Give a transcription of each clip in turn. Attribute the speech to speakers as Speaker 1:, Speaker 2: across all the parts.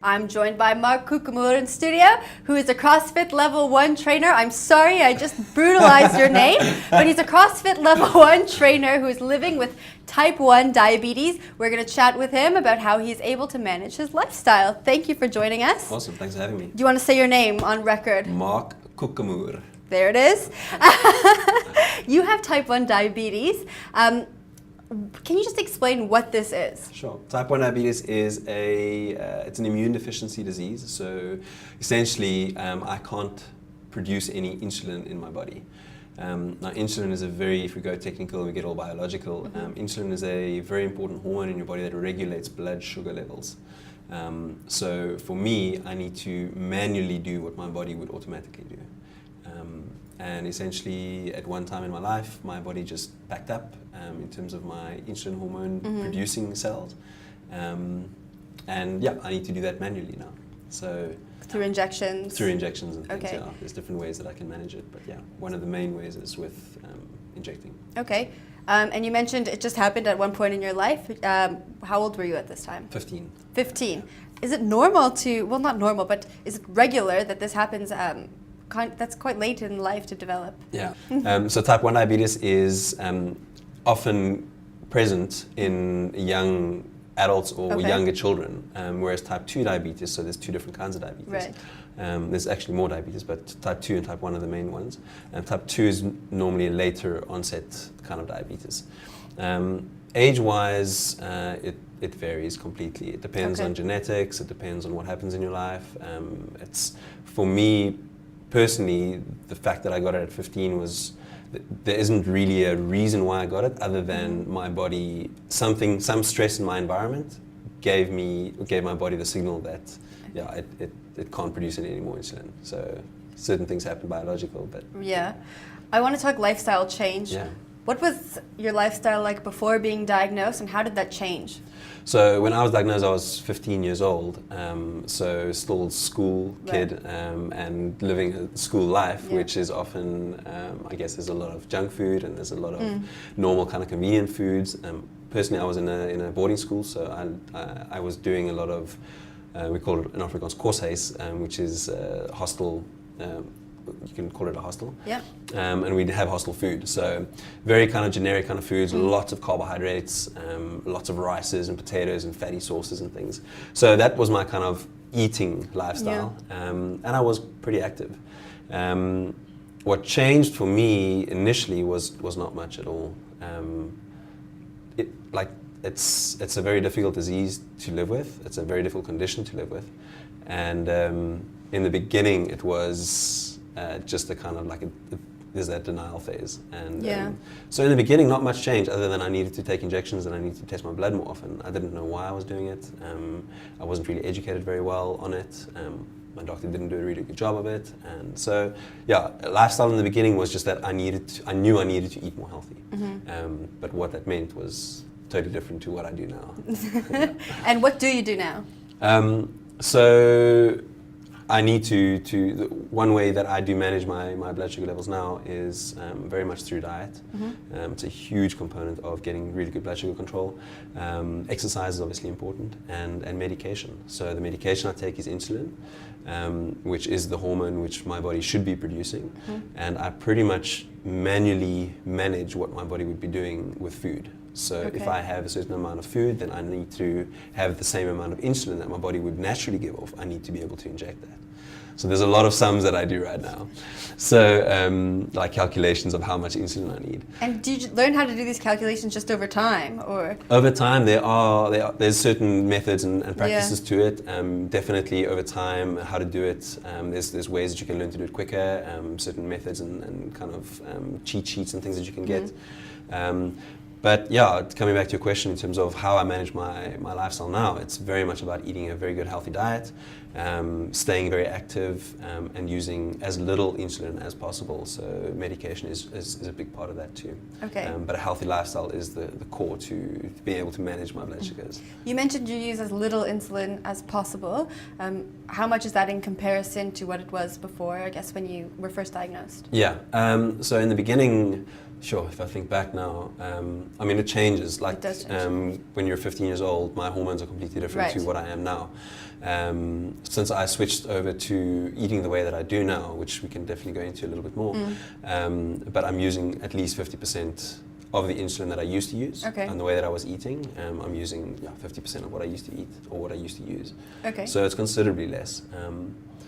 Speaker 1: I'm joined by Mark Koekemoer in studio, who is a CrossFit Level 1 trainer. I'm sorry, I just brutalized your name, but he's a CrossFit Level 1 trainer who is living with type 1 diabetes. We're going to chat with him about how he's able to manage his lifestyle. Thank you for joining us.
Speaker 2: Awesome, thanks for having me.
Speaker 1: Do you want to say your name on record?
Speaker 2: Mark Koekemoer.
Speaker 1: There it is. You have type 1 diabetes. Can you just explain what this is?
Speaker 2: Sure. Type 1 diabetes is it's an immune deficiency disease. So essentially, I can't produce any insulin in my body. Now, insulin is if we go technical, we get all biological. Insulin is a very important hormone in your body that regulates blood sugar levels. So for me, I need to manually do what my body would automatically do. And essentially, at one time in my life, my body just backed up in terms of my insulin hormone producing cells. And yeah, I need to do that manually now. So
Speaker 1: through injections? Through
Speaker 2: injections and things, yeah. There's different ways that I can manage it, but yeah, one of the main ways is with injecting.
Speaker 1: Okay. And you mentioned it just happened at one point in your life. How old were you at this time?
Speaker 2: 15.
Speaker 1: 15. Is it normal well, not normal, but is it regular that this happens that's quite late in life to develop?
Speaker 2: Yeah. So type 1 diabetes is often present in young adults or younger children, whereas type 2 diabetes, so there's two different kinds of diabetes.
Speaker 1: Right.
Speaker 2: There's actually more diabetes, but type 2 and type 1 are the main ones. And type 2 is normally a later onset kind of diabetes. Age-wise, it varies completely. It depends on genetics, it depends on what happens in your life. For me, personally, the fact that I got it at 15 was, there isn't really a reason why I got it other than my body, some stress in my environment gave my body the signal that, yeah, it can't produce any more insulin. So certain things happen biological, but.
Speaker 1: Yeah. I want to talk lifestyle change.
Speaker 2: Yeah.
Speaker 1: What was your lifestyle like before being diagnosed, and how did that change?
Speaker 2: So when I was diagnosed, I was 15 years old, so still school kid, and living a school life, which is often, I guess there's a lot of junk food and there's a lot of normal kind of convenient foods. Personally, I was in a boarding school, so I was doing a lot of, we call it in Afrikaans koshuis, which is hostel. You can call it a hostel.
Speaker 1: Yeah.
Speaker 2: And we'd have hostel food. So very kind of generic kind of foods, lots of carbohydrates, lots of rices and potatoes and fatty sauces and things. So that was my kind of eating lifestyle. Yeah. And I was pretty active. What changed for me initially was not much at all. It's a very difficult disease to live with. It's a very difficult condition to live with. And in the beginning, it was just a kind of there's that denial phase. And so in the beginning, not much change other than I needed to take injections and I needed to test my blood more often. I didn't know why I was doing it. I wasn't really educated very well on it. My doctor didn't do a really good job of it. And so, yeah, lifestyle in the beginning was just that I knew I needed to eat more healthy. But what that meant was totally different to what I do now.
Speaker 1: And what do you do now?
Speaker 2: So I need one way that I do manage my blood sugar levels now is very much through diet. It's a huge component of getting really good blood sugar control. Exercise is obviously important, and medication. So the medication I take is insulin, which is the hormone which my body should be producing. And I pretty much manually manage what my body would be doing with food. So if I have a certain amount of food, then I need to have the same amount of insulin that my body would naturally give off. I need to be able to inject that. So there's a lot of sums that I do right now. So like calculations of how much insulin I need.
Speaker 1: And did you learn how to do these calculations just over time, or?
Speaker 2: Over time, there's certain methods and practices to it. Definitely over time, how to do it. There's ways that you can learn to do it quicker. Certain methods and kind of cheat sheets and things that you can get. But yeah, coming back to your question in terms of how I manage my lifestyle now, it's very much about eating a very good healthy diet, staying very active, and using as little insulin as possible. So medication is a big part of that too.
Speaker 1: Okay.
Speaker 2: But a healthy lifestyle is the core to being able to manage my blood sugars.
Speaker 1: You mentioned you use as little insulin as possible. How much is that in comparison to what it was before, I guess, when you were first diagnosed?
Speaker 2: Yeah. So in the beginning, Sure, if I think back now, I mean, it changes. Like,
Speaker 1: It does change.
Speaker 2: when you're 15 years old, my hormones are completely different
Speaker 1: Right.
Speaker 2: to what I am now. Since I switched over to eating the way that I do now, which we can definitely go into a little bit more, but I'm using at least 50% of the insulin that I used to use.
Speaker 1: Okay.
Speaker 2: And the way that I was eating, I'm using 50% of what I used to eat or what I used to use.
Speaker 1: Okay.
Speaker 2: So it's considerably less.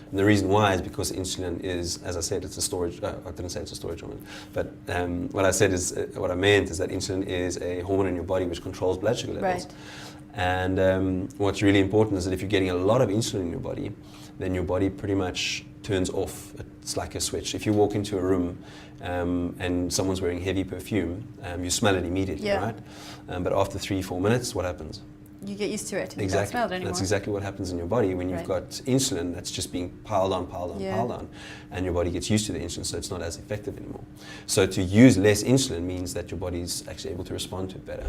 Speaker 2: And the reason why is because insulin is, as I said, it's a storage. I didn't say it's a storage hormone, but what I said is what I meant is that insulin is a hormone in your body which controls blood sugar levels.
Speaker 1: Right.
Speaker 2: And what's really important is that if you're getting a lot of insulin in your body, then your body pretty much turns off. It's like a switch. If you walk into a room and someone's wearing heavy perfume, you smell it immediately,
Speaker 1: Yeah.
Speaker 2: right? But after 3-4 minutes, what happens?
Speaker 1: You get used to it. And
Speaker 2: Exactly.
Speaker 1: You don't smell it anymore.
Speaker 2: That's exactly what happens in your body when you've
Speaker 1: Right.
Speaker 2: got insulin that's just being piled on,
Speaker 1: Yeah.
Speaker 2: piled on, and your body gets used to the insulin, so it's not as effective anymore. So to use less insulin means that your body's actually able to respond to it better.